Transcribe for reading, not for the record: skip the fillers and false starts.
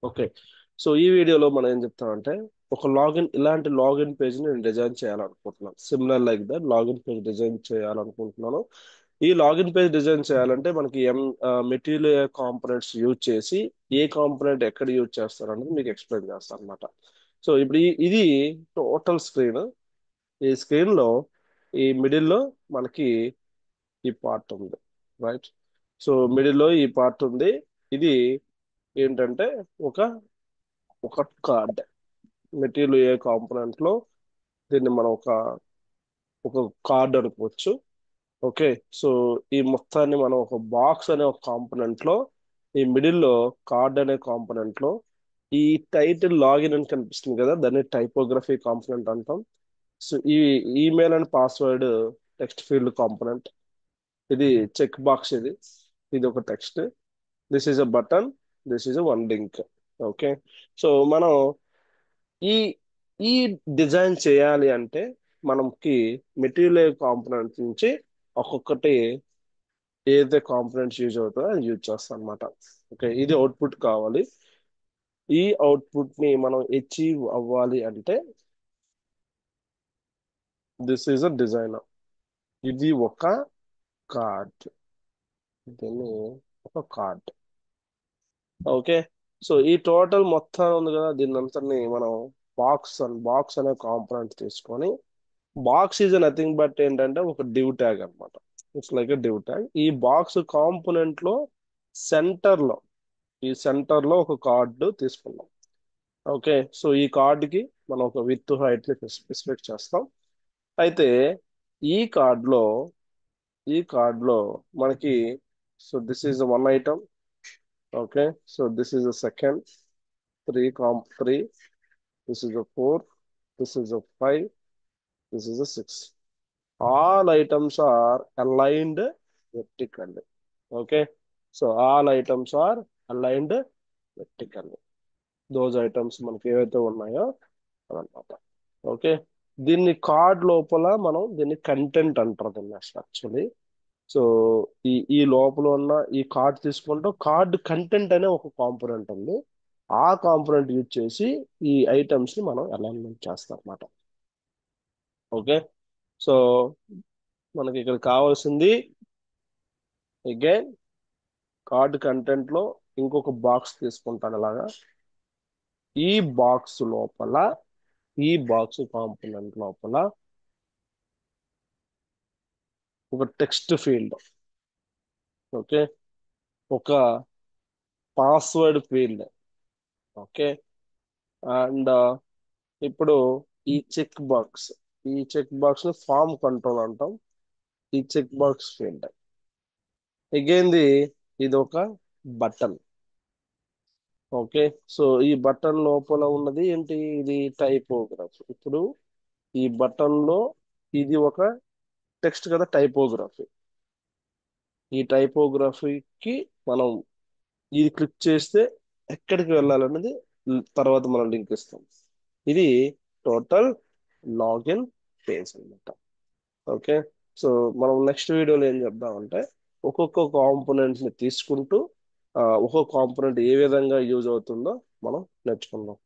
Okay. So ఈ వీడియోలో మనం ఏం చెప్తామంటే ఒక ఇలాంటి లాగిన్ పేజ్ నేను డిజైన్ చేయాలనుకుంటున్నాను. Similar like that login page design చేయాలనుకుంటున్నాను. ఈ లాగిన్ పేజ్ డిజైన్ చేయాలంటే మనకి మెటీరియల్ కాంపోనెంట్స్ యూజ్ చేసి ఏ కాంపోనెంట్ ఎక్కడ యూజ్ చేస్తారు అనేది మీకు ఎక్స్ప్లెయిన్ చేస్తాను అనమాట. సో ఇప్పుడు ఇది టోటల్ స్క్రీన్. ఈ స్క్రీన్ లో ఈ మిడిల్ లో మనకి ఈ పార్ట్ ఉంది, రైట్? సో మిడిల్ లో ఈ పార్ట్ ఉంది. ఇది ఏంటంటే ఒక ఒక కార్డ్. మెటీరియల్ ఏ కాంపోనెంట్ లో దీన్ని మనం ఒక కార్డ్ అనుకోవచ్చు. ఓకే. సో ఈ మొత్తాన్ని మనం ఒక బాక్స్ అనే ఒక కాంపోనెంట్ లో ఈ మిడిల్ లో కార్డ్ అనే కాంపోనెంట్ లో ఈ టైటిల్ లాగిన్ అని కనిపిస్తుంది కదా, దాన్ని టైపోగ్రఫీ కాంపోనెంట్ అంటాం. సో ఈ email and password text field component. ఇది చెక్ బాక్స్. ఇది ఇది ఒక text. This is a button. This is a one link. Okay. So మనం ఈ ఈ డిజైన్ చేయాలి అంటే మనకి మెటీరియల్ కాంపోనెంట్ నుంచి ఒక్కొక్కటి ఏదైతే కాంపోనెంట్స్ యూజ్ అవుతుందో అది యూజ్ చేస్తాం అనమాట. ఓకే. ఇది అవుట్పుట్ కావాలి. ఈ అవుట్పుట్ ని మనం అచీవ్ అవ్వాలి అంటే దిస్ ఈజ్ అ డిజైనర్. ఇది ఒక కార్డ్. దీన్ని ఒక కార్డ్. ఓకే. సో ఈ టోటల్ మొత్తం ఉంది కదా, దీన్ని అంతని మనం బాక్స్ అనే కాంపోనెంట్ తీసుకొని, బాక్స్ ఈజ్ నథింగ్ బట్ ఏంటంటే ఒక డివ్ ట్యాగ్ అనమాట. It's like a div tag. ఈ బాక్స్ కాంపోనెంట్ లో సెంటర్ లో ఈ సెంటర్ లో ఒక కార్డు తీసుకున్నాం. ఓకే. సో ఈ కార్డుకి మనం ఒక విత్ హైట్ ని స్పెసిఫిక్ చేస్తాం. అయితే ఈ కార్డ్ లో ఈ కార్డ్ లో మనకి, so this is one item. Okay. So this is second, three. This is four. This is five. This is six. All items are aligned vertically. Okay. So all items are aligned vertically. Those items మనకి ఏవైతే ఉన్నాయో అదనమాట. Okay. దీన్ని card లోపల మనం దీన్ని content అంటారు దీన్ని యాక్చువల్లీ. సో ఈ లోపల ఉన్న ఈ కార్డ్ తీసుకుంటాం. కార్డ్ కంటెంట్ అనే ఒక కాంపోనెంట్ ఉంది. ఆ కాంపోనెంట్ యూజ్ చేసి ఈ ఐటమ్స్ ని మనం అలైన్మెంట్ చేస్తాం అన్నమాట. ఓకే. సో మనకి ఇక్కడ కావాల్సింది అగైన్ కార్డ్ కంటెంట్ లో ఇంకొక బాక్స్ తీసుకుంటాను అలాగా. ఈ బాక్స్ లోపల ఈ బాక్స్ కాంపోనెంట్ లోపల ఒక టెక్స్ట్ ఫీల్డ్. ఓకే. ఒక పాస్వర్డ్ ఫీల్డ్. ఓకే. అండ్ ఇప్పుడు ఈ చెక్ బాక్స్ ని ఫామ్ కంట్రోల్ అంటాం. ఈ చెక్ బాక్స్ ఫీల్డ్ అగైన్ ఇది ఒక బటన్. ఓకే. సో ఈ బటన్ లోపల ఉన్నది ఏంటి? ఇది టైపోగ్రఫీ. ఇప్పుడు ఈ బటన్ లో ఇది ఒక టెక్స్ట్ కదా, టైపోగ్రఫీ. ఈ టైపోగ్రఫీకి మనం ఇది క్లిక్ చేస్తే ఎక్కడికి వెళ్ళాలనేది తర్వాత మనం లింక్ ఇస్తాం. ఇది టోటల్ లాగిన్ పేజ్ అన్నమాట. ఓకే. సో మనం నెక్స్ట్ వీడియోలో ఏం చెప్దామంటే ఒక్కొక్క కాంపోనెంట్ ని తీసుకుంటూ ఒక్కొక్క కాంపోనెంట్ ఏ విధంగా యూజ్ అవుతుందో మనం నేర్చుకుందాం.